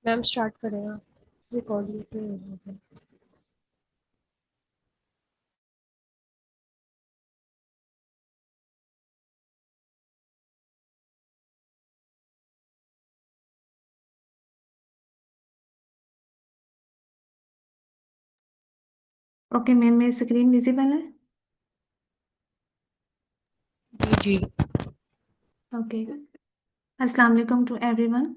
Ma'am start करेगा recording पे हो गया। ओके मैम, मेरी स्क्रीन विजिबल है। जी जी। ओके। अस्सलाम वालेकुम टू एवरीवन।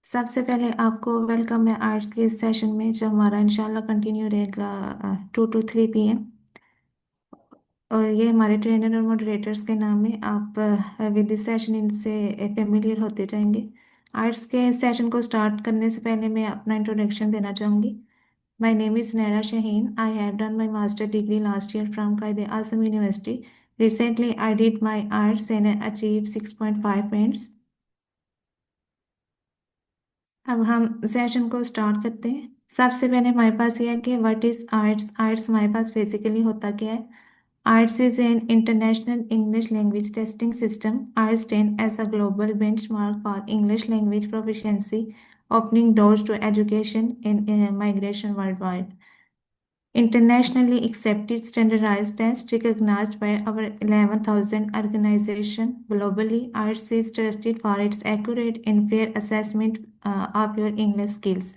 सबसे पहले आपको वेलकम है आर्ट्स के इस सेशन में, जो हमारा इंशाल्लाह कंटिन्यू रहेगा 2 to 3 PM। और ये हमारे ट्रेनर और मॉडरेटर्स के नाम है। आप विद दिस सेशन इनसे फेमिलियर होते जाएंगे। आर्ट्स के सेशन को स्टार्ट करने से पहले मैं अपना इंट्रोडक्शन देना चाहूँगी। My name is Naira Shaheen. I have done my master degree last year from Qaid Azam University. Recently, I did my arts and achieved 6.5 points. अब हम सेशन को स्टार्ट करते हैं। सबसे पहले हमारे पास ये है कि व्हाट इज आर्ट्स। आर्ट्स हमारे पास बेसिकली होता क्या है। IELTS is an international English language testing system. IELTS ten as a global benchmark for English language proficiency, opening doors to education in migration worldwide. Internationally accepted standardized test recognized by over 11,000 organizations globally, ARTS is trusted for its accurate and fair assessment of your English skills.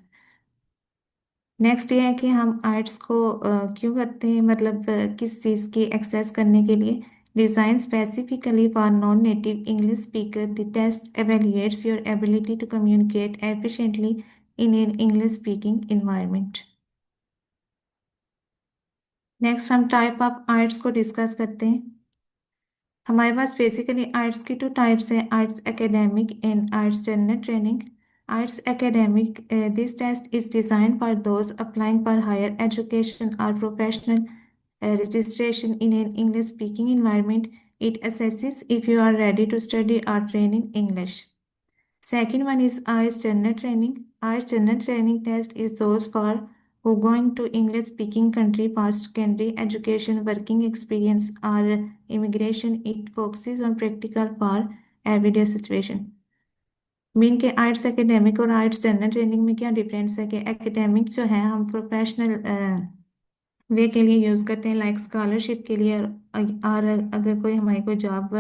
Next ये है कि हम arts को क्यों करते हैं, मतलब किस चीज़ की एक्सेस करने के लिए। Design specifically for non native English speaker, the test evaluates your ability to communicate efficiently in an English speaking environment. Next हम टाइप ऑफ आर्ट्स को डिस्कस करते हैं। हमारे पास बेसिकली आर्ट्स की 2 टाइप्स हैं, IELTS academic and IELTS general training. IELTS academic, this test is designed for those applying for higher education और professional registration in an English speaking environment. It assesses if you are ready to study or train in English. Second one is IELTS general training. IELTS general training test is those for who going to English speaking country for secondary education, working experience or immigration. It focuses on practical for everyday situation. Mean के arts academic और arts general training में क्या difference है कि academic जो है हम professional way के लिए यूज़ करते हैं, लाइक स्कॉलरशिप के लिए, और अगर कोई हमारी कोई जॉब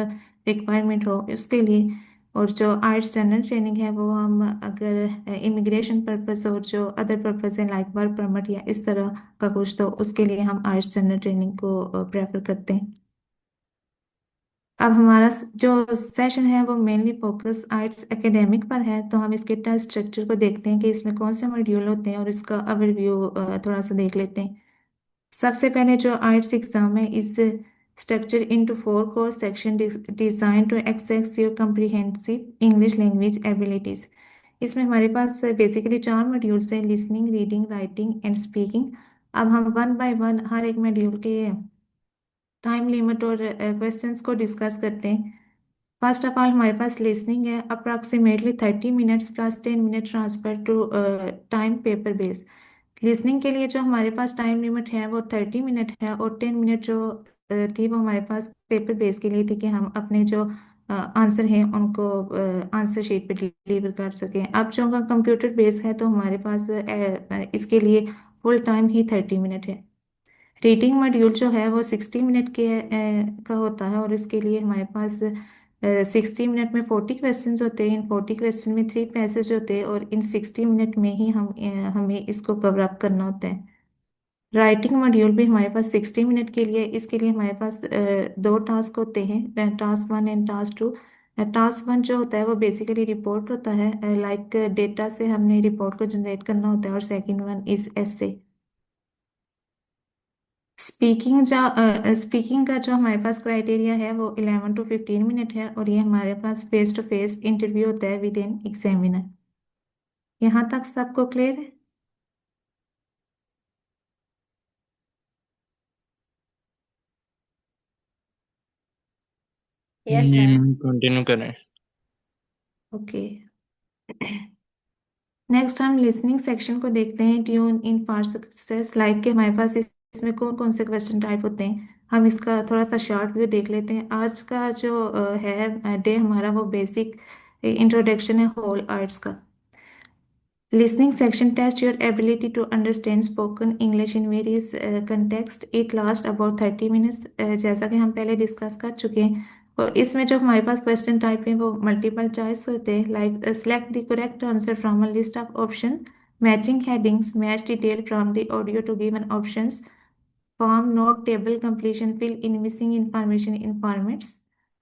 रिक्वायरमेंट हो उसके लिए। और जो आर्ट्स जनरल ट्रेनिंग है वो हम अगर इमिग्रेशन पर्पस और जो अदर पर्पस है लाइक वर्क परमिट या इस तरह का कुछ, तो उसके लिए हम आर्ट्स जनरल ट्रेनिंग को प्रेफर करते हैं। अब हमारा जो सेशन है वो मेनली फोकस आर्ट्स एकेडमिक पर है, तो हम इसके टेस्ट स्ट्रक्चर को देखते हैं कि इसमें कौन से मॉड्यूल होते हैं और इसका ओवरव्यू थोड़ा सा देख लेते हैं। सबसे पहले जो आर्ट्स एग्जाम है इस structure into 4 core section design to access your comprehensive English language abilities. इसमें हमारे पास बेसिकली 4 मॉड्यूल्स हैं, listening, reading, writing and speaking. अब हम वन बाय वन हर एक मॉड्यूल के टाइम लिमिट और क्वेश्चंस को डिस्कस करते हैं। फर्स्ट ऑफ ऑल हमारे पास लिसनिंग है, approximately 30 minutes plus 10 minute transfer to time paper base. Listening के लिए जो हमारे पास टाइम लिमिट है वो 30 मिनट है, और 10 मिनट जो थी वो हमारे पास पेपर बेस के लिए थी कि हम अपने जो आंसर हैं उनको आंसर शीट पे डिलीवर कर सकें। अब जो कंप्यूटर बेस है तो हमारे पास इसके लिए फुल टाइम ही 30 मिनट है। रीडिंग मॉड्यूल जो है वो 60 मिनट के का होता है, और इसके लिए हमारे पास 60 मिनट में 40 क्वेश्चंस होते हैं। इन 40 क्वेश्चन में 3 पैसेज होते हैं, और इन 60 मिनट में ही हमें इसको कवर अप करना होता है। राइटिंग मॉड्यूल भी हमारे पास 60 मिनट के लिए, इसके लिए हमारे पास 2 टास्क होते हैं, task one and task two. Task one जो होता है वो बेसिकली रिपोर्ट होता है, लाइक डेटा से हमने रिपोर्ट को जनरेट करना होता है, और second one is essay. Speaking का जो हमारे पास क्राइटेरिया है वो 11 to 15 मिनट है, और ये हमारे पास फेस टू फेस इंटरव्यू होता है विद इन एग्जामिनर। यहाँ तक सबको क्लियर है? यस जी मैम। मैम, कंटिन्यू करें। ओके। नेक्स्ट हम लिसनिंग सेक्शन को देखते हैं, tune in for success. Like के हमारे पास इसमें कौन कौन से क्वेश्चन टाइप होते हैं, हम इसका थोड़ा सा शॉर्ट व्यू देख लेते हैं। आज का जो है डे हमारा वो बेसिक इंट्रोडक्शन है होल आर्ट्स का। Listening section tests your ability to understand spoken English in various context. It lasts about 30 minutes, जैसा कि हम पहले डिस्कस कर चुके हैं। और इसमें जो हमारे पास क्वेश्चन टाइप है वो मल्टीपल चॉइस होते हैं, like select the correct answer from a list of option, matching headings, match detail from the audio to given options, form note table completion, fill in missing information in formats,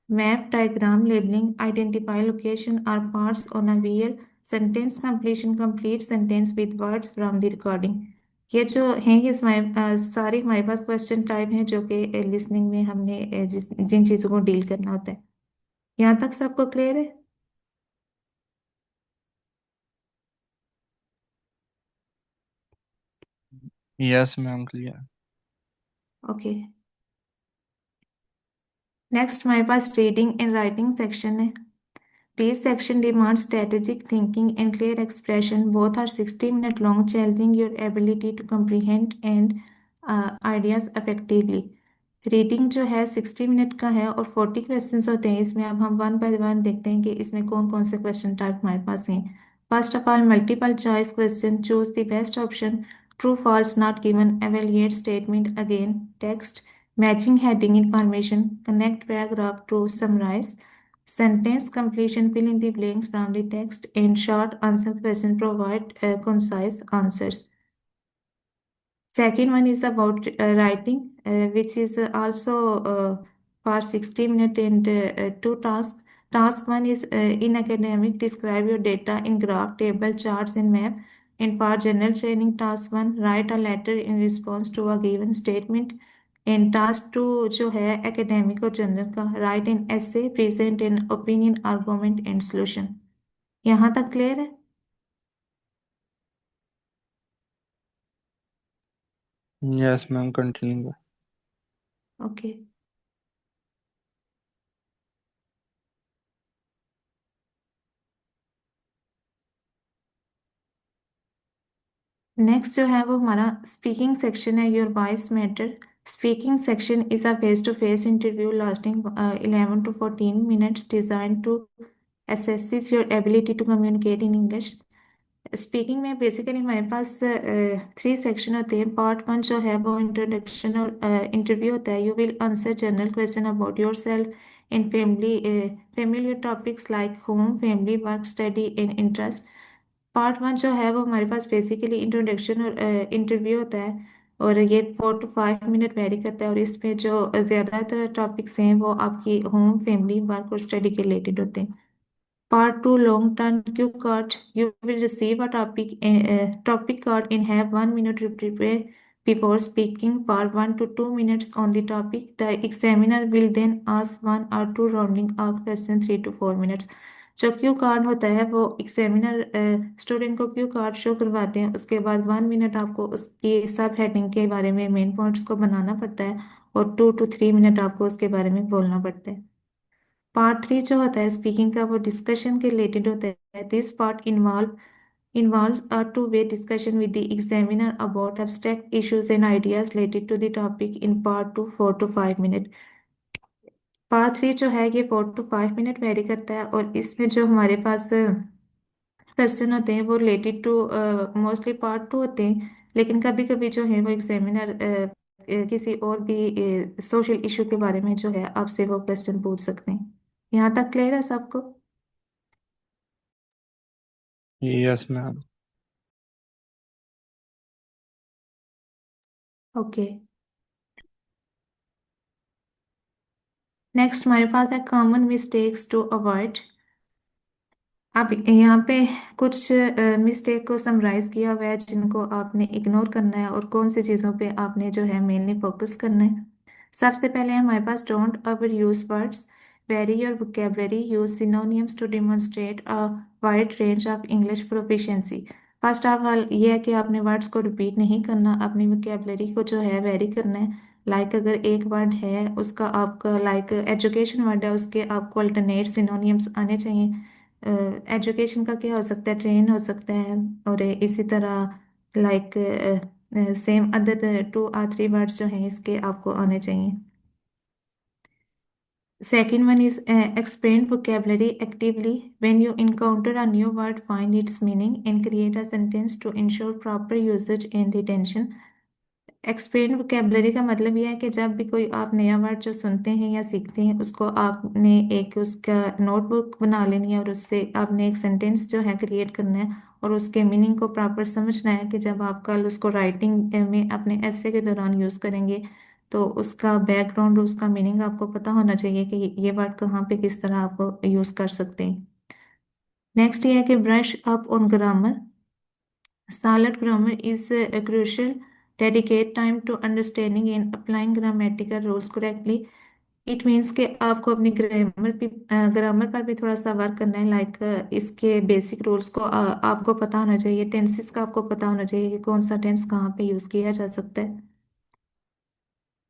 map diagram labeling, identify location or parts on a wheel, sentence completion, complete sentence with words from the recording। ये जो हैं ये सारे हमारे पास question type हैं जो कि listening में हमने जिन चीज़ों को डील करना होता है। यहाँ तक सबको क्लियर है? Yes ma'am, clear. Okay. Next हमारे पास रीडिंग एंड राइटिंग सेक्शन है। This section demands strategic thinking and clear expression. Both are 60-minute long, challenging your ability to comprehend and ideas effectively. Reading जो है 60 minute का है और 40 questions होते हैं इसमें। अब हम वन बाय वन देखते हैं कि इसमें कौन कौन से क्वेश्चन टाइप हमारे पास हैं। First of all, multiple choice question, choose the best option, true false not given, evaluate statement again, text, matching heading information, connect paragraph to summarise, sentence completion, fill in the blanks from the text, and short answer question, provide concise answers. Second one is about writing, which is also for 60 minutes and two tasks. Task one is in academic, describe your data in graph, table, charts, and map. And for general training, task one, write a letter in response to a given statement. And task two जो है academic और general का, write an essay, present an opinion, argument, and solution। यहाँ तक clear है? Yes ma'am, continue. Okay. Next जो है वो हमारा स्पीकिंग सेक्शन है, your voice matter. Speaking section is a face to face interview lasting 11 to 14 minutes, design to assesses your ability to communicate in English। Speaking में basically हमारे पास 3 section होते हैं। पार्ट वन जो है वो इंट्रोडक्शन और इंटरव्यू होता है। You will answer general question about your self and family, familiar topics like home, family, work, study and interest. Part one जो है वो हमारे पास बेसिकली इंट्रोडक्शन और इंटरव्यू होता है और ये 4 to 5 मिनट वेरी करता है। और इसमें जो ज़्यादातर टॉपिक्स हैं वो आपकी होम, फैमिली, वर्क और स्टडी के रिलेटेड होते हैं। Part 2, long term cue card. You will receive a topic card and have 1 minute to prepare before speaking for 1 to 2 minutes on the topic. The examiner will then ask one or two rounding off questions 3 to 4 minutes। जो Q card होता है वो examiner student को Q card show करवाते हैं। उसके बाद 1 minute आपको उसकी सब हेडिंग के बारे में मेन पॉइंट्स को बनाना पड़ता है और 2 to 3 मिनट आपको उसके बारे में बोलना पड़ता है। पार्ट थ्री जो होता है स्पीकिंग का वो डिस्कशन के रिलेटेड होता है। This part involves a two-way discussion with the examiner about abstract issues and ideas related to the topic in part 2, 4 to 5 minutes। Part three जो है ये 4 to 5 मिनट वेरी करता है और इसमें जो हमारे पास क्वेश्चन होते हैं वो related to mostly part two होते हैं, लेकिन कभी कभी जो है वो एग्जामिनर किसी और भी सोशल इशू के बारे में जो है आपसे वो क्वेश्चन पूछ सकते हैं। यहाँ तक क्लियर है सबको? Yes ma'am. ओके। नेक्स्ट हमारे पास है कॉमन मिस्टेक्स टू अवॉइड। अब यहाँ पे कुछ मिस्टेक को समराइज किया हुआ है जिनको आपने इग्नोर करना है और कौन सी चीज़ों पे आपने जो है मेनली फोकस करना है। सबसे पहले हमारे पास don't overuse words, vary your vocabulary, use synonyms to demonstrate a wide range of English proficiency. First of all ये है कि आपने वर्ड्स को रिपीट नहीं करना, अपनी वोकेबलरी को जो है वेरी करना है। लाइक अगर एक वर्ड है उसका आपका लाइक एजुकेशन वर्ड है उसके आपको अल्टरनेट सिनोनिम्स आने चाहिए। एजुकेशन का क्या हो सकता है, ट्रेन हो सकता है। और इसी तरह like same other 2 or 3 words जो हैं इसके आपको आने चाहिए। Second one is expand vocabulary actively. When you encounter a new word, find its meaning and create a sentence to ensure proper usage and retention. Expand vocabulary का मतलब यह है कि जब भी कोई आप नया वर्ड जो सुनते हैं या सीखते हैं उसको आपने एक उसका नोटबुक बना लेनी है और उससे आपने एक सेंटेंस जो है क्रिएट करना है और उसके मीनिंग को प्रॉपर समझना है कि जब आप कल उसको राइटिंग में अपने ऐसे के दौरान यूज़ करेंगे तो उसका बैकग्राउंड उसका मीनिंग आपको पता होना चाहिए कि ये वर्ड कहाँ पे किस तरह आप यूज़ कर सकते हैं। नेक्स्ट ये है कि brush up on grammar. Solid grammar is crucial. Dedicate time to understanding and applying grammatical rules correctly. It means कि आपको अपनी ग्रामर पर भी थोड़ा सा वर्क करना है लाइक इसके बेसिक रूल्स को आपको पता होना चाहिए, टेंसेस का आपको पता होना चाहिए कि कौन सा टेंस कहाँ पे यूज़ किया जा सकता है.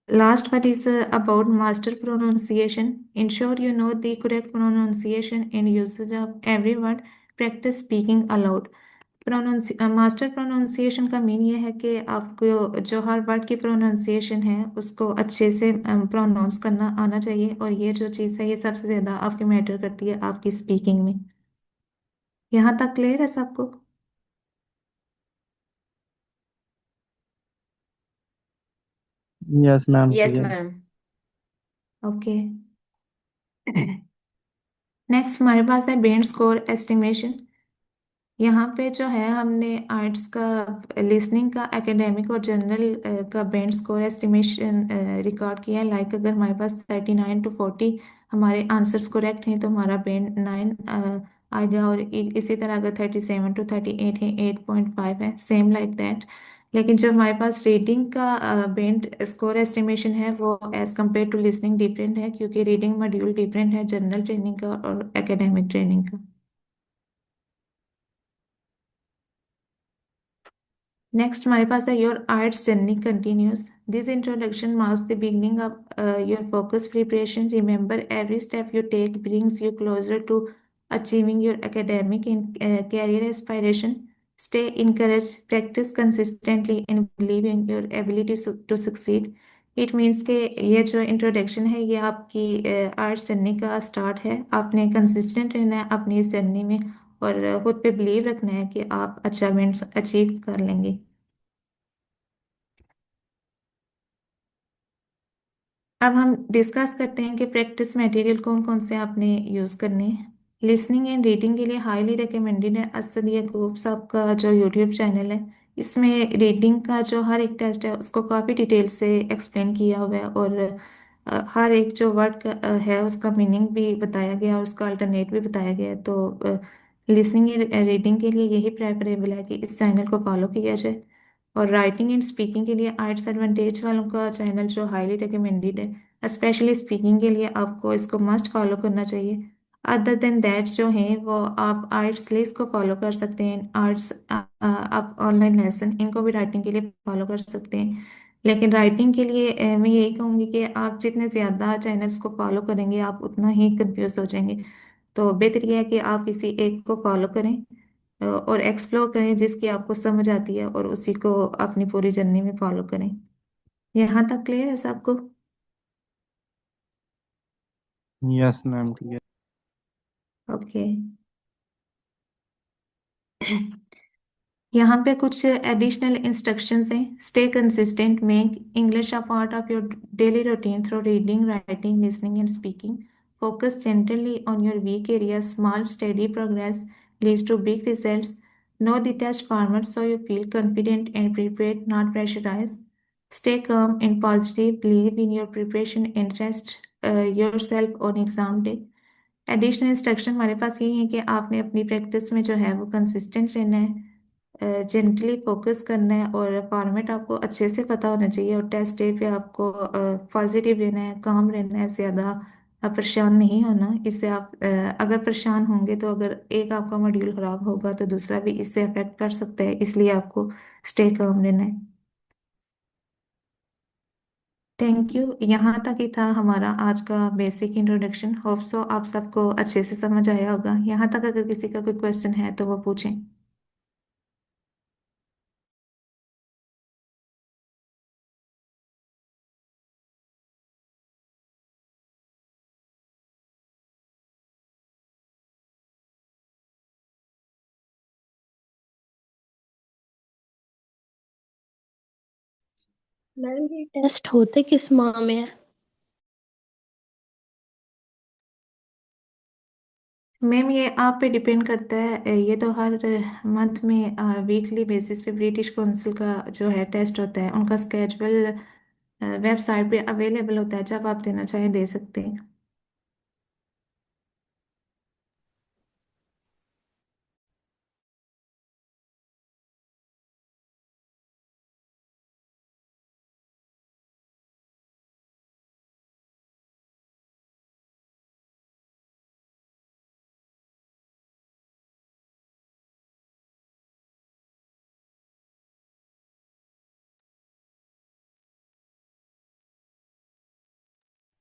Last one is about master pronunciation. Ensure you know the correct pronunciation and usage of every word. Practice speaking aloud. Master pronunciation का मीन ये है कि आपको जो हर वर्ड की प्रोनाउंसिएशन है उसको अच्छे से प्रोनाउंस करना आना चाहिए और ये जो चीज़ है ये सबसे ज़्यादा आपकी मैटर करती है आपकी स्पीकिंग में. यहाँ तक क्लियर है सबको? Yes, ma'am, Yes, clear. ma'am. Okay. Next हमारे पास है बेंड स्कोर एस्टिमेशन. यहाँ पे जो है हमने आर्ट्स का लिसनिंग का एकेडमिक और जनरल का बैंड स्कोर एस्टिमेशन रिकॉर्ड किया है. लाइक अगर हमारे पास 39 to 40 हमारे आंसर्स करेक्ट हैं तो हमारा बैंड 9 आएगा और इसी तरह अगर 37 to 38 है 8.5 है, सेम लाइक दैट. लेकिन जो हमारे पास रीडिंग का बैंड स्कोर एस्टिमेशन है वो as compare to listening different है क्योंकि रीडिंग मॉड्यूल डिफरेंट है जनरल ट्रेनिंग का और एकेडमिक ट्रेनिंग का. नेक्स्ट हमारे पास है your IELTS journey continues. This introduction marks the beginning of your focus preparation. Remember every step you take brings you closer to achieving your academic and career aspiration. Stay encourage, practise consistently and believe in your ability to succeed. It means के ये जो introduction है ये आपकी arts journey का start है. आपने consistent रहना है अपनी इस जर्नी में और खुद पे बिलीव रखना है कि आप अचीवमेंट्स अचीव कर लेंगे. अब हम डिस्कस करते हैं कि प्रैक्टिस मटेरियल कौन कौन से आपने यूज़ करने हैं. लिसनिंग एंड रीडिंग के लिए हाईली रिकमेंडेड है असद याकूब साहब का जो यूट्यूब चैनल है. इसमें रीडिंग का जो हर एक टेस्ट है उसको काफ़ी डिटेल से एक्सप्लेन किया हुआ है और हर एक जो वर्ड है उसका मीनिंग भी बताया गया और उसका अल्टरनेट भी बताया गया है. तो लिसनिंग एंड रीडिंग के लिए यही प्रेफरेबल है कि इस चैनल को फॉलो किया जाए. और राइटिंग एंड स्पीकिंग के लिए आर्ट्स एडवांटेज वालों का चैनल जो हाईली रिकमेंडेड है स्पेशली स्पीकिंग के लिए आपको इसको मस्ट फॉलो करना चाहिए. अदर देन दैट जो है वो आप आर्ट्स लिस्ट को फॉलो कर सकते हैं. आर्ट्स आप ऑनलाइन लेसन इनको भी राइटिंग के लिए फॉलो कर सकते हैं. लेकिन राइटिंग के लिए मैं यही कहूँगी कि आप जितने ज़्यादा चैनल्स को फॉलो करेंगे आप उतना ही कंफ्यूज हो जाएंगे. तो बेहतर यह है कि आप किसी एक को फॉलो करें और एक्सप्लोर करें जिसकी आपको समझ आती है और उसी को अपनी पूरी जर्नी में फॉलो करें. यहाँ तक क्लियर है सबको? Yes, ma'am, clear. ओके. यहाँ पे कुछ एडिशनल इंस्ट्रक्शंस हैं. Stay consistent, make English a part of your daily routine through reading writing listening and speaking. Focus gently on your weak area. Small steady progress leads to big results. Know the test format so you feel confident and prepared, not pressurise. Stay calm and positive, believe in your preparation and trust yourself on exam day. Additional instruction हमारे पास यही है कि आपने अपनी practice में जो है वो कंसिस्टेंट रहना है, जेंटली फोकस करना है और फॉर्मेट आपको अच्छे से पता होना चाहिए और टेस्ट डे पे आपको पॉजिटिव रहना है, काम रहना है, ज़्यादा परेशान नहीं होना. इससे आप अगर परेशान होंगे तो अगर एक आपका मॉड्यूल खराब होगा तो दूसरा भी इससे अफेक्ट कर सकता है, इसलिए आपको स्टे काम रहना है. Thank you. यहाँ तक ही था हमारा आज का बेसिक इंट्रोडक्शन. होप सो आप सबको अच्छे से समझ आया होगा. यहाँ तक अगर किसी का कोई क्वेश्चन है तो वो पूछें. मैम ये टेस्ट होते किस माह में है? मैम ये आप पे डिपेंड करता है। ये तो हर मंथ में वीकली बेसिस पे ब्रिटिश काउंसिल का जो है टेस्ट होता है, उनका स्केड्यूल वेबसाइट पे अवेलेबल होता है। जब आप देना चाहें दे सकते हैं।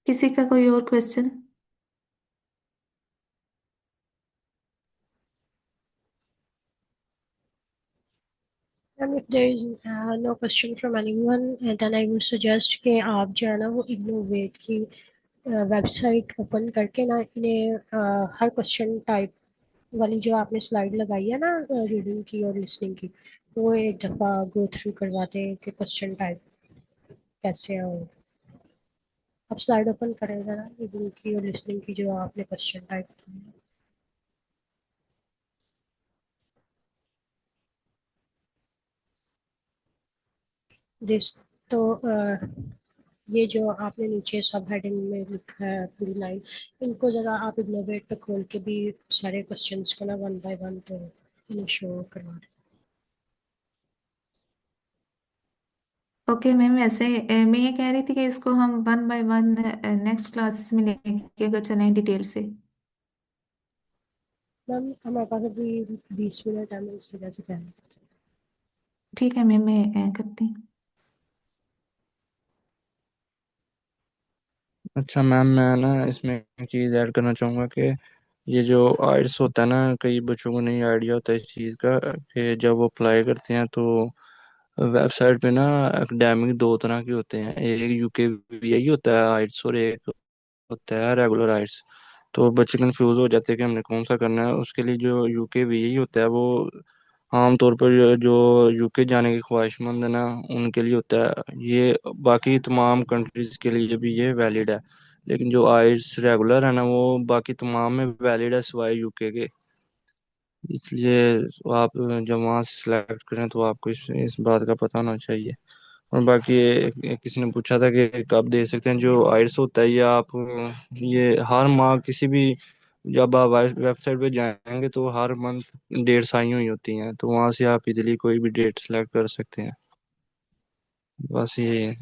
किसी का कोई और question? If there is no question from anyone, then I would suggest कि आप जो है ना वो इग्नोवेट की वेबसाइट ओपन करके ना इन्हें हर क्वेश्चन टाइप वाली जो आपने स्लाइड लगाई है ना रीडिंग की और लिसनिंग की, वो एक दफ़ा गो थ्रू करवाते हैं कि क्वेश्चन टाइप कैसे है। और आप स्लाइड ओपन करें ज़रा रीडिंग की और लिसनिंग की जो आपने क्वेश्चन टाइप की है। दिस तो ये जो आपने नीचे सब हेडिंग में लिखा है पूरी लाइन, इनको ज़रा आप इग्नोवेट पे खोल के भी सारे क्वेश्चंस को ना वन बाय वन तो इन्हें शो करवा दें। ओके मैम, वैसे मैं ये कह रही थी कि इसको हम one by one next classes में लेंगे अगर चलें डिटेल से। मैम हमारे पास अभी 20 मिनट है, मैं इस वजह से कह रही थी। ठीक है मैम, मैं करती हूँ। अच्छा मैम, मैं ना इसमें एक चीज़ ऐड करना चाहूँगा कि ये जो आइट्स होता है ना, कई बच्चों को नहीं आइडिया होता इस चीज़ का कि जब वो अप्लाई करते हैं तो वेबसाइट पे ना एकेडमिक दो तरह के होते हैं। एक यूकेवीआई होता है आइट्स, और एक होता है रेगुलर आइट्स। तो बच्चे कंफ्यूज हो जाते हैं कि हमने कौन सा करना है। उसके लिए जो यूकेवीआई होता है वो आमतौर पर जो यूके जाने की ख्वाहिशमंद है ना, उनके लिए होता है ये। बाकी तमाम कंट्रीज के लिए भी ये वैलिड है। लेकिन जो आइट्स रेगुलर है ना, वो बाकी तमाम में वैलिड है सिवाय यूके के। इसलिए आप जब वहाँ से सिलेक्ट करें तो आपको इस बात का पता होना चाहिए। और बाकी किसी ने पूछा था कि कब दे सकते हैं। जो आइट्स होता है ये आप ये हर माह किसी भी, जब आप वेबसाइट पे जाएंगे तो हर मंथ डेट्स आई हुई होती हैं, तो वहाँ से आप इजीली कोई भी डेट सेलेक्ट कर सकते हैं। बस ये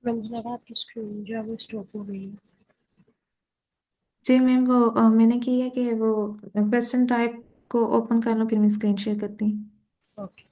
मैम मुझे लगा आपकी स्क्रीन जो है वो स्टॉप हो गई है। जी मैम, वो मैंने की है कि वो क्वेश्चन टाइप को ओपन कर लो, फिर मैं स्क्रीन शेयर करती हूँ। ओके।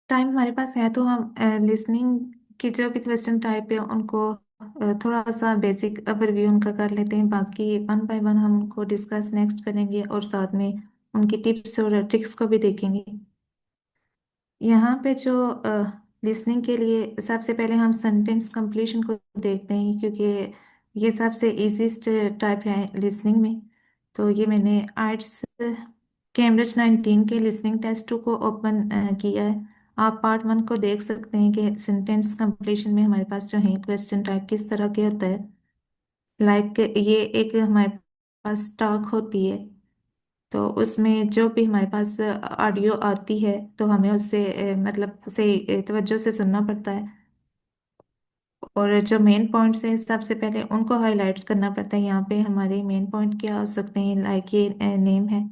टाइम हमारे पास है तो हम लिसनिंग की जो भी क्वेश्चन टाइप है उनको थोड़ा सा बेसिक ओवरव्यू उनका कर लेते हैं। बाकी वन बाय वन हम उनको डिस्कस नेक्स्ट करेंगे और साथ में उनकी टिप्स और ट्रिक्स को भी देखेंगे। यहाँ पे जो लिसनिंग के लिए सबसे पहले हम सेंटेंस कंप्लीशन को देखते हैं, क्योंकि ये सबसे इजीस्ट टाइप है लिसनिंग में। तो ये मैंने आर्ट्स कैम्ब्रिज 19 के लिसनिंग टेस्ट 2 को ओपन किया है। आप पार्ट 1 को देख सकते हैं कि सेंटेंस कंप्लीशन में हमारे पास जो है क्वेश्चन टाइप किस तरह के होता है। लाइक ये एक हमारे पास टॉक होती है, तो उसमें जो भी हमारे पास ऑडियो आती है तो हमें उससे मतलब सही तवज्जो से सुनना पड़ता है। और जो मेन पॉइंट्स हैं सबसे पहले उनको हाईलाइट करना पड़ता है। यहाँ पे हमारे मेन पॉइंट क्या हो सकते हैं, लाइक ये नेम है,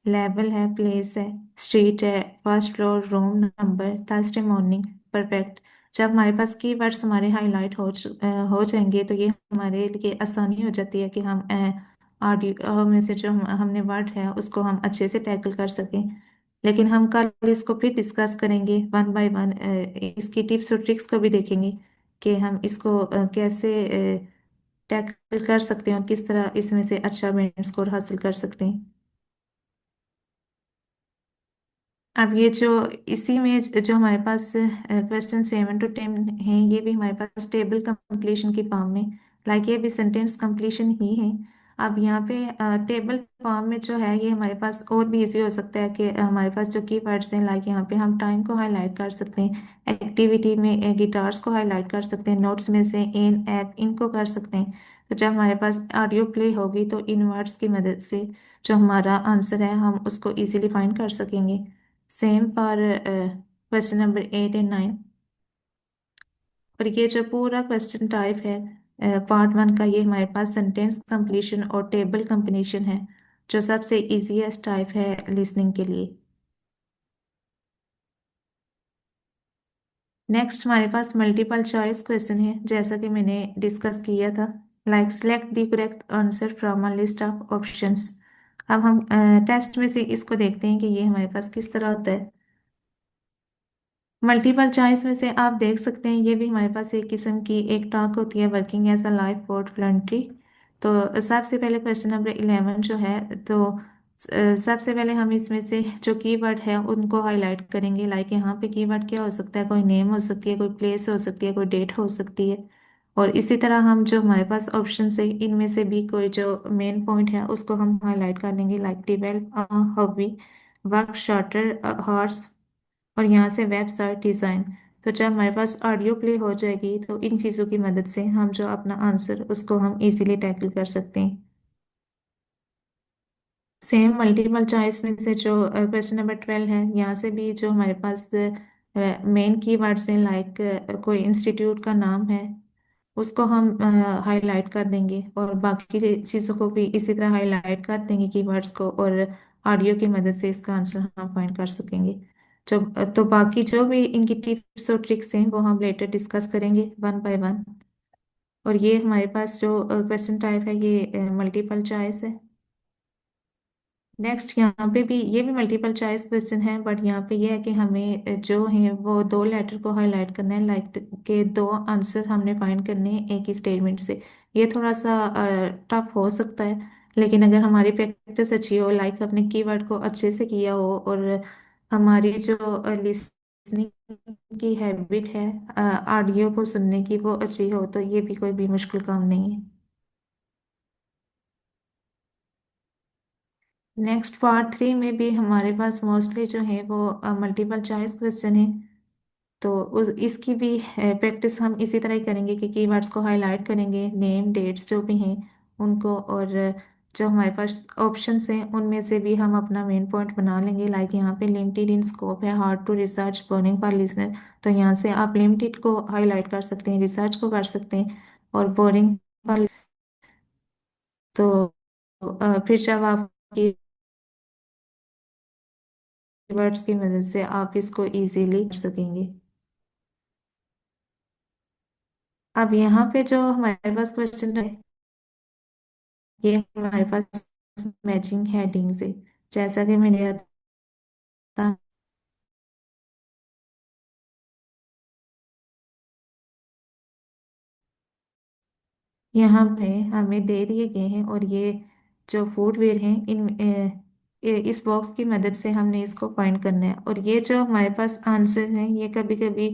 लेवल है, प्लेस है, स्ट्रीट है, first floor, room number, Thursday morning, perfect. जब हमारे पास कीवर्ड्स हमारे हाईलाइट हो जाएंगे तो ये हमारे लिए आसानी हो जाती है कि हम ऑडियो में से जो हमने वर्ड है उसको हम अच्छे से टैकल कर सकें। लेकिन हम कल इसको फिर डिस्कस करेंगे वन बाय वन, इसकी टिप्स और ट्रिक्स को भी देखेंगे कि हम इसको कैसे टैकल कर सकते हैं और किस तरह इसमें से अच्छा बैंड स्कोर हासिल कर सकते हैं। अब ये जो इसी में जो हमारे पास क्वेश्चन 7 to 10 है, ये भी हमारे पास टेबल कंप्लीशन की फॉर्म में, लाइक ये भी सेंटेंस कंप्लीशन ही है। अब यहाँ पे टेबल फॉर्म में जो है ये हमारे पास और भी इजी हो सकता है कि हमारे पास जो कीवर्ड्स हैं, लाइक यहाँ पे हम टाइम को हाईलाइट कर सकते हैं, एक्टिविटी में गिटार्स को हाईलाइट कर सकते हैं, नोट्स में से इन ऐप इनको कर सकते हैं। तो जब हमारे पास ऑडियो प्ले होगी तो इन वर्ड्स की मदद से जो हमारा आंसर है हम उसको इजीली फाइंड कर सकेंगे। Same for question number 8 and 9। और ये जो पूरा क्वेश्चन टाइप है पार्ट 1 का, ये हमारे पास सेंटेंस कंप्लीशन और टेबल कंबिनेशन है, जो सबसे इजीएस्ट टाइप है लिसनिंग के लिए। नेक्स्ट हमारे पास मल्टीपल चॉइस क्वेश्चन है, जैसा कि मैंने डिस्कस किया था, like select the correct answer from a list of options. अब हम टेस्ट में से इसको देखते हैं कि ये हमारे पास किस तरह होता है। मल्टीपल चॉइस में से आप देख सकते हैं ये भी हमारे पास एक किस्म की एक टॉक होती है, working as a life boat voluntary. तो सबसे पहले क्वेश्चन नंबर 11 जो है, तो सबसे पहले हम इसमें से जो कीवर्ड है उनको हाईलाइट करेंगे। लाइक यहाँ पे कीवर्ड क्या हो सकता है, कोई नेम हो सकती है, कोई प्लेस हो सकती है, कोई डेट हो सकती है। और इसी तरह हम जो हमारे पास ऑप्शन है इनमें से भी कोई जो मेन पॉइंट है उसको हम हाईलाइट कर लेंगे, like develop hobby, work shorter horse, और यहाँ से वेबसाइट डिज़ाइन। तो जब हमारे पास ऑडियो प्ले हो जाएगी तो इन चीज़ों की मदद से हम जो अपना आंसर उसको हम इजीली टैकल कर सकते हैं। सेम मल्टीपल चॉइस में से जो क्वेश्चन नंबर 12 है, यहाँ से भी जो हमारे पास मेन कीवर्ड्स हैं, लाइक कोई इंस्टीट्यूट का नाम है उसको हम हाईलाइट कर देंगे, और बाकी चीज़ों को भी इसी तरह हाईलाइट कर देंगे कीवर्ड्स को, और ऑडियो की मदद से इसका आंसर हम फाइंड कर सकेंगे। जो तो बाकी जो भी इनकी टिप्स और ट्रिक्स हैं वो हम लेटर डिस्कस करेंगे वन बाय वन। और ये हमारे पास जो क्वेश्चन टाइप है ये मल्टीपल चॉइस है। नेक्स्ट यहाँ पे भी ये भी मल्टीपल चॉइस क्वेश्चन है, बट यहाँ पे ये है कि हमें जो है वो दो लेटर को हाईलाइट करना है, लाइक के दो आंसर हमने फाइंड करने हैं एक ही स्टेटमेंट से। ये थोड़ा सा टफ हो सकता है, लेकिन अगर हमारी प्रैक्टिस अच्छी हो, लाइक अपने कीवर्ड को अच्छे से किया हो, और हमारी जो लिसनिंग की हैबिट है ऑडियो को सुनने की वो अच्छी हो, तो ये भी कोई भी मुश्किल काम नहीं है। नेक्स्ट पार्ट 3 में भी हमारे पास मोस्टली जो है वो मल्टीपल चॉइस क्वेश्चन है। तो इसकी भी प्रैक्टिस हम इसी तरह ही करेंगे कि कीवर्ड्स को हाईलाइट करेंगे, नेम डेट्स जो भी हैं उनको, और जो हमारे पास ऑप्शंस हैं उनमें से भी हम अपना मेन पॉइंट बना लेंगे। लाइक यहाँ पे लिमिटेड इन स्कोप है, hard to research, burning for listener. तो यहाँ से आप लिमिटेड को हाईलाइट कर सकते हैं, रिसर्च को कर सकते हैं, और बोरिंग फॉर, तो फिर जब आप कीवर्ड्स की मदद से आप इसको इजीली कर सकेंगे। अब यहाँ पे जो हमारे पास क्वेश्चन है, ये हमारे पास मैचिंग हेडिंग से, जैसा कि मैंने यहाँ पे हमें दे दिए गए हैं, और ये जो फुटवेयर हैं इस बॉक्स की मदद से हमने इसको फाइंड करना है। और ये जो हमारे पास आंसर हैं ये कभी कभी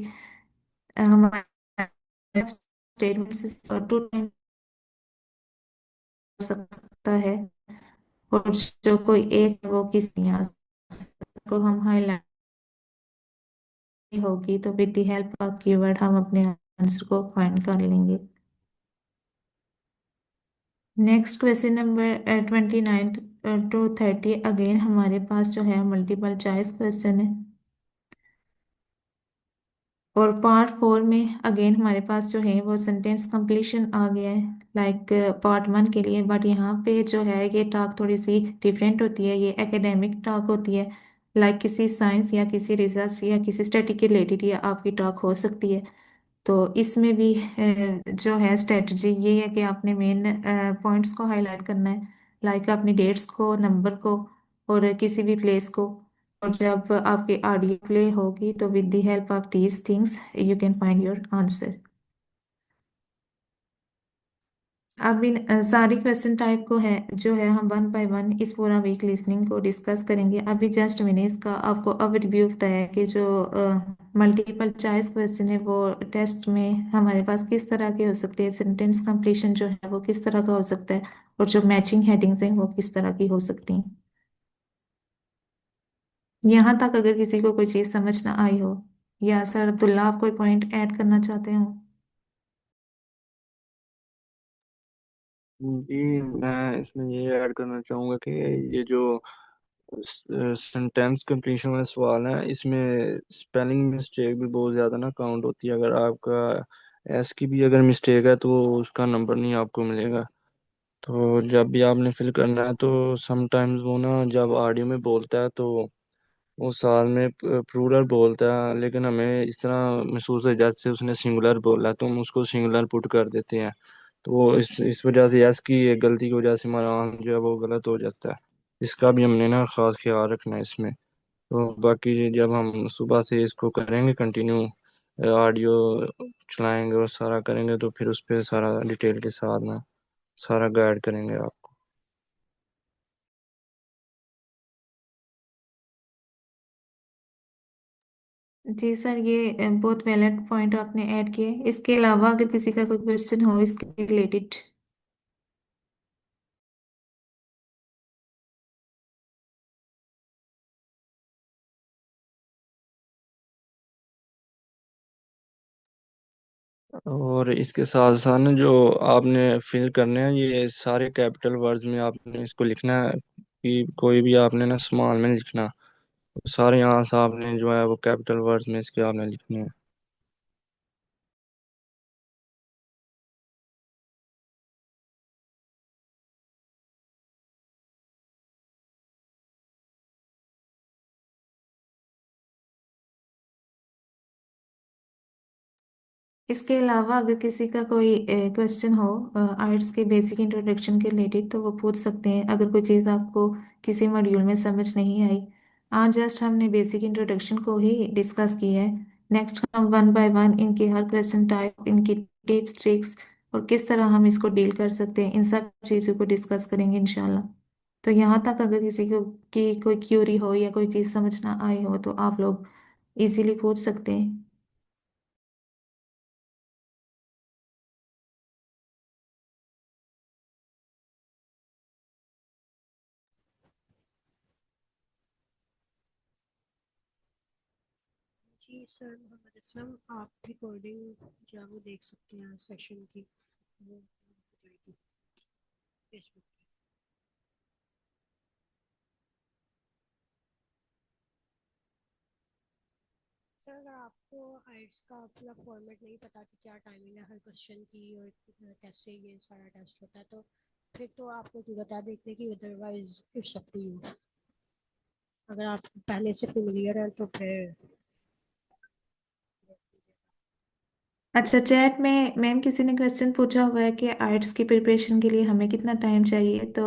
हमारे स्टेटमेंट से टू टाइम हो सकता है, और जो कोई एक है वो किसी को हम हाईलाइट होगी, तो with the help of keyword हम अपने आंसर को फाइंड कर लेंगे। Next question number 29 to 30, again हमारे पास जो है मल्टीपल चॉइस क्वेश्चन है। और पार्ट 4 में अगेन हमारे पास जो है वो सेंटेंस कंप्लीशन आ गया है, लाइक पार्ट 1 के लिए। बट यहाँ पे जो है ये टॉक थोड़ी सी डिफरेंट होती है, ये एकेडमिक टॉक होती है, लाइक किसी साइंस या किसी रिसर्च या किसी स्टडी के रिलेटेड या आपकी टॉक हो सकती है। तो इसमें भी जो है स्ट्रेटजी ये है कि आपने मेन पॉइंट्स को हाईलाइट करना है, लाइक अपनी डेट्स को, नंबर को, और किसी भी प्लेस को। और जब आपकी ऑडियो प्ले होगी तो with the help of these things you can find your answer. अब इन सारी क्वेश्चन टाइप को है जो है हम वन बाय वन इस पूरा वीक लिसनिंग को डिस्कस करेंगे। अभी जस्ट मैंने इसका आपको अब रिव्यू बताया कि जो मल्टीपल चॉइस क्वेश्चन है वो टेस्ट में हमारे पास किस तरह के हो सकते हैं, सेंटेंस कंप्लीशन जो है वो किस तरह का हो सकता है, और जो मैचिंग हेडिंग्स हैं वो किस तरह की हो सकती हैं। यहाँ तक अगर किसी को कोई चीज़ समझ ना आई हो, या सर अब्दुल्ला आप कोई पॉइंट ऐड करना चाहते हो? जी, मैं इसमें ये ऐड करना चाहूँगा कि ये जो सेंटेंस कंप्लीशन वाले सवाल हैं इसमें स्पेलिंग मिस्टेक भी बहुत ज़्यादा ना काउंट होती है। अगर आपका एस की भी अगर मिस्टेक है तो उसका नंबर नहीं आपको मिलेगा। तो जब भी आपने फिल करना है तो समटाइम्स वो ना जब ऑडियो में बोलता है तो वो साल में प्लूरल बोलता है, लेकिन हमें इस तरह महसूस है जैसे उसने सिंगुलर बोला है, तो हम उसको सिंगुलर पुट कर देते हैं। तो वो इस वजह से यस की एक गलती की वजह से हमारा आंसर जो है वो गलत हो जाता है। इसका भी हमने ना खास ख्याल रखना है इसमें। तो बाकी जब हम सुबह से इसको करेंगे कंटिन्यू, ऑडियो चलाएंगे और सारा करेंगे, तो फिर उस पर सारा डिटेल के साथ ना सारा गाइड करेंगे आपको। जी सर, ये बहुत वैलिड पॉइंट आपने ऐड किए। इसके अलावा अगर किसी का कोई क्वेश्चन हो इसके रिलेटेड। और इसके साथ साथ ना जो आपने फिल करने हैं ये सारे कैपिटल वर्ड्स में आपने इसको लिखना है, कि कोई भी आपने ना स्मॉल में नहीं लिखना। सारे यहाँ से आपने जो है वो कैपिटल वर्ड्स में इसके आपने लिखने हैं। इसके अलावा अगर किसी का कोई क्वेश्चन हो आर्ट्स के बेसिक इंट्रोडक्शन के रिलेटेड, तो वो पूछ सकते हैं। अगर कोई चीज़ आपको किसी मॉड्यूल में समझ नहीं आई, आज जस्ट हमने बेसिक इंट्रोडक्शन को ही डिस्कस किया है। नेक्स्ट हम वन बाय वन इनके हर क्वेश्चन टाइप, इनकी टिप्स ट्रिक्स, और किस तरह हम इसको डील कर सकते हैं, इन सब चीज़ों को डिस्कस करेंगे इंशाल्लाह। तो यहाँ तक अगर किसी को की कोई क्यूरी हो या कोई चीज़ समझ ना आई हो तो आप लोग इजीली पूछ सकते हैं। जी सर, मोहम्मद असलम, आप रिकॉर्डिंग जो है वो देख सकते हैं सेशन की, वो हो जाएगी फेसबुक पे। सर अगर आपको आइट्स का पूरा फॉर्मेट नहीं पता कि क्या टाइमिंग है हर क्वेश्चन की और कैसे ये सारा टेस्ट होता है, तो फिर तो आपको जरूरत है देखने की, otherwise it's up to you. अगर आप पहले से फेमिलियर हैं तो फिर अच्छा, चैट में मैम किसी ने क्वेश्चन पूछा हुआ है कि आइट्स की प्रिपरेशन के लिए हमें कितना टाइम चाहिए। तो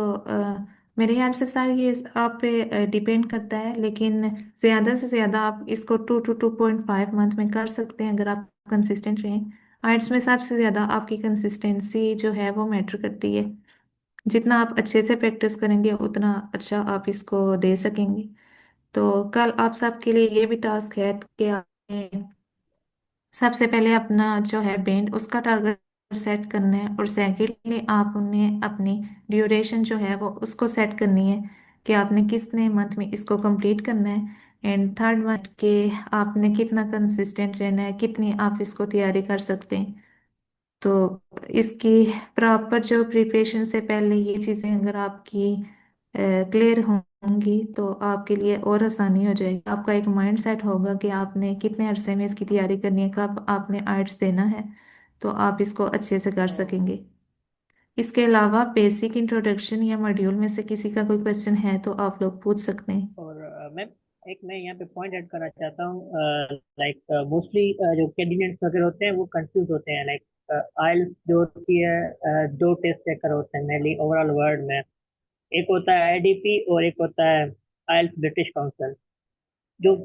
मेरे ख्याल से सर ये आप पे डिपेंड करता है, लेकिन ज़्यादा से ज़्यादा आप इसको 2 to 2.5 मंथ में कर सकते हैं अगर आप कंसिस्टेंट रहें। आर्ट्स में सबसे ज़्यादा आपकी कंसिस्टेंसी जो है वो मैटर करती है। जितना आप अच्छे से प्रैक्टिस करेंगे उतना अच्छा आप इसको दे सकेंगे। तो कल आप सबके लिए ये भी टास्क है कि आपने सबसे पहले अपना जो है बैंड उसका टारगेट सेट करना है, और सेकेंडली आप उन्हें अपनी ड्यूरेशन जो है वो उसको सेट करनी है कि आपने कितने मंथ में इसको कंप्लीट करना है। एंड थर्ड मंथ के आपने कितना कंसिस्टेंट रहना है, कितनी आप इसको तैयारी कर सकते हैं। तो इसकी प्रॉपर जो प्रिपरेशन से पहले ये चीज़ें अगर आपकी क्लियर होंगी तो आपके लिए और आसानी हो जाएगी। आपका एक माइंड सेट होगा कि आपने कितने अरसे में इसकी तैयारी करनी है, कब आपने आर्ट्स देना है, तो आप इसको अच्छे से कर सकेंगे। इसके अलावा बेसिक इंट्रोडक्शन या मॉड्यूल में से किसी का कोई क्वेश्चन है तो आप लोग पूछ सकते हैं। और मैम एक मैं यहाँ पे पॉइंट ऐड करना चाहता हूँ। लाइक मोस्टली जो कैंडिडेट्स वगैरह होते हैं वो कंफ्यूज होते हैं। लाइक आइल्स जो होती है दो टेस्ट चेकर होते हैं मेनली ओवरऑल वर्ल्ड में। एक होता है आईडीपी और एक होता है आइल्स ब्रिटिश काउंसिल। जो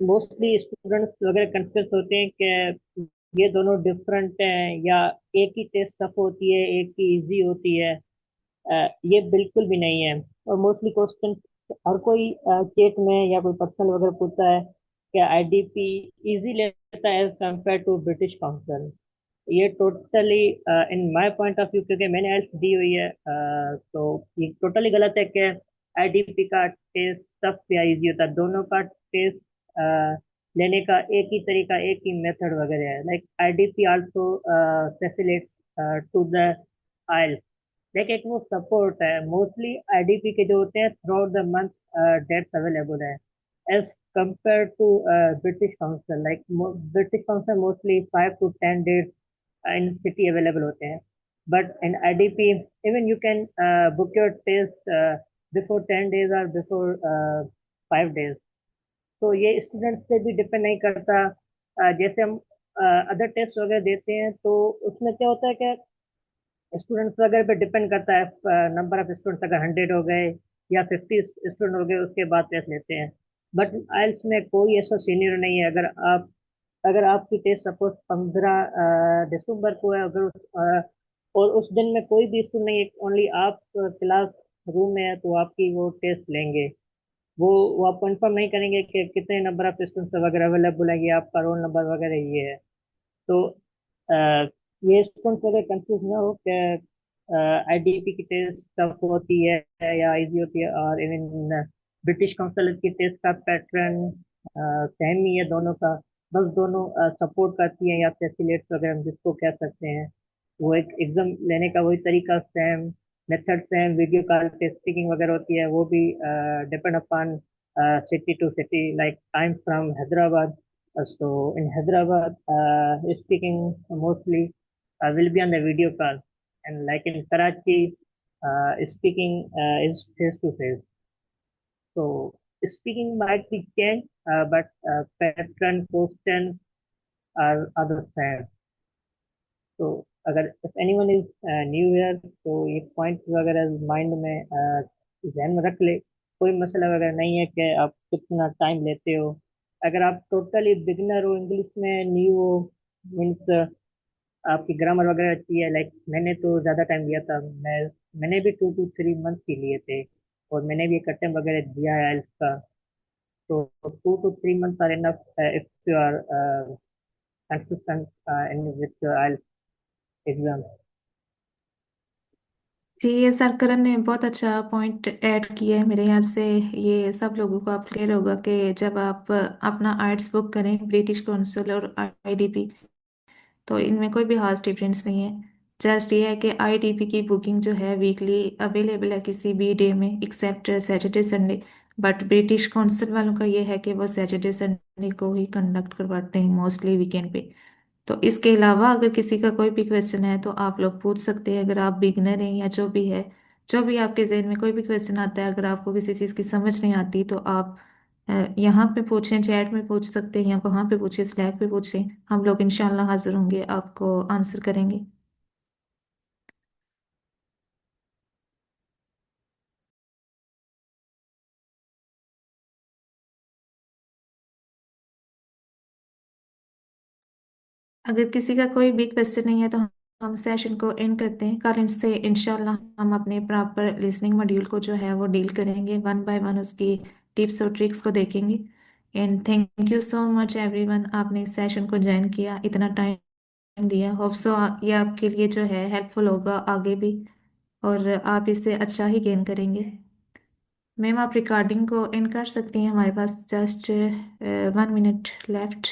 मोस्टली स्टूडेंट्स वगैरह कंफ्यूज होते हैं कि ये दोनों डिफरेंट हैं या एक ही टेस्ट टफ होती है एक ही इजी होती है। ये बिल्कुल भी नहीं है। और मोस्टली क्वेश्चन हर कोई चेक में या कोई पर्सनल वगैरह पूछता है कि आईडीपी इजी लेता है as compare to British Council. ये totally in my point of view, क्योंकि मैंने एल्स दी हुई है, तो ये टोटली गलत है कि आईडीपी का टेस्ट टफ या इजी होता है। दोनों का टेस्ट लेने का एक ही तरीका एक ही मेथड वगैरह है। Like IDP also facilitate to the IELTS. लेकिन एक वो सपोर्ट है। मोस्टली आईडीपी के जो होते हैं throughout the month dates available है as compare to British Council. Like British Council mostly 5 to 10 days in city available होते हैं। But in IDP even you can book your test before 10 days और before 5 days। तो ये student से भी depend नहीं करता। जैसे हम अदर टेस्ट वगैरह देते हैं तो उसमें क्या होता है कि स्टूडेंट्स वगैरह पे डिपेंड करता है। नंबर ऑफ स्टूडेंट्स अगर 100 हो गए या 50 स्टूडेंट हो गए उसके बाद टेस्ट लेते हैं। बट आइल्स में कोई ऐसा सीनियर नहीं है। अगर आपकी टेस्ट सपोज 15 दिसंबर को है, अगर और उस दिन में कोई भी स्टूडेंट नहीं है, ओनली आप क्लास रूम में है, तो आपकी वो टेस्ट लेंगे। वो आप कंफर्म नहीं करेंगे कि कितने नंबर ऑफ स्टूडेंट्स वगैरह अवेलेबल है, ये आपका रोल नंबर वगैरह ये है। तो अ, ये स्टूडेंट्स वगैरह कंफ्यूज ना हो कि आईडीपी की टेस्ट टफ होती है या इजी होती है। और इवन ब्रिटिश काउंसिल की टेस्ट का पैटर्न सेम ही है दोनों का। बस दोनों सपोर्ट करती हैं या फैसिलिटेट वगैरह हम जिसको कह सकते हैं। वो एक एग्जाम लेने का वही तरीका same, method same, video call पे स्पीकिंग वगैरह होती है। वो भी depend upon city to city. Like I am from Hyderabad, so in Hyderabad, speaking mostly will be on the video call, and like in Karachi, speaking is face to face. So speaking might be changed, but pattern question are the same. तो अगर if anyone is new here, तो ये point वगैरह mind में जहन में रख ले। कोई मसला वगैरह नहीं है कि आप कितना टाइम लेते हो। अगर आप टोटली बिगिनर हो, इंग्लिश में न्यू हो, मीन्स आपकी ग्रामर वगैरह अच्छी है। लाइक मैंने तो ज़्यादा टाइम लिया था। मैंने भी 2 to 3 months ही लिए थे, और मैंने भी एक अटेम्प्ट वगैरह दिया है IELTS का। तो 2 to 3 months are enough if you are consistent in with your IELTS exam। जी, ये सरकरण ने बहुत अच्छा पॉइंट ऐड किया है मेरे यहाँ से। ये सब लोगों को आप क्लियर होगा कि जब आप अपना आर्ट्स बुक करें ब्रिटिश काउंसिल और आईडीपी, तो इनमें कोई भी खास डिफरेंस नहीं है। जस्ट ये है कि आईडीपी की बुकिंग जो है वीकली अवेलेबल है किसी भी डे में except Saturday Sunday. But British Council वालों का ये है कि वो सैटरडे संडे को ही कंडक्ट करवाते हैं मोस्टली वीकेंड पे। तो इसके अलावा अगर किसी का कोई भी क्वेश्चन है तो आप लोग पूछ सकते हैं। अगर आप बिगनर हैं या जो भी है, जो भी आपके जहन में कोई भी क्वेश्चन आता है, अगर आपको किसी चीज़ की समझ नहीं आती तो आप यहाँ पे पूछें, चैट में पूछ सकते हैं या वहाँ पे पूछें, स्लैक पे पूछें। हम लोग इंशाल्लाह हाजिर होंगे, आपको आंसर करेंगे। अगर किसी का कोई भी क्वेश्चन नहीं है तो हम सेशन को एंड करते हैं। कल से इंशाल्लाह हम अपने प्रॉपर लिसनिंग मॉड्यूल को जो है वो डील करेंगे, वन बाय वन उसकी टिप्स और ट्रिक्स को देखेंगे। And thank you so much everyone, आपने इस सेशन को ज्वाइन किया, इतना टाइम दिया। होप सो ये आपके लिए जो है हेल्पफुल होगा आगे भी, और आप इससे अच्छा ही गेन करेंगे। मैम आप रिकॉर्डिंग को एंड कर सकती हैं, हमारे पास जस्ट 1 मिनट लेफ्ट।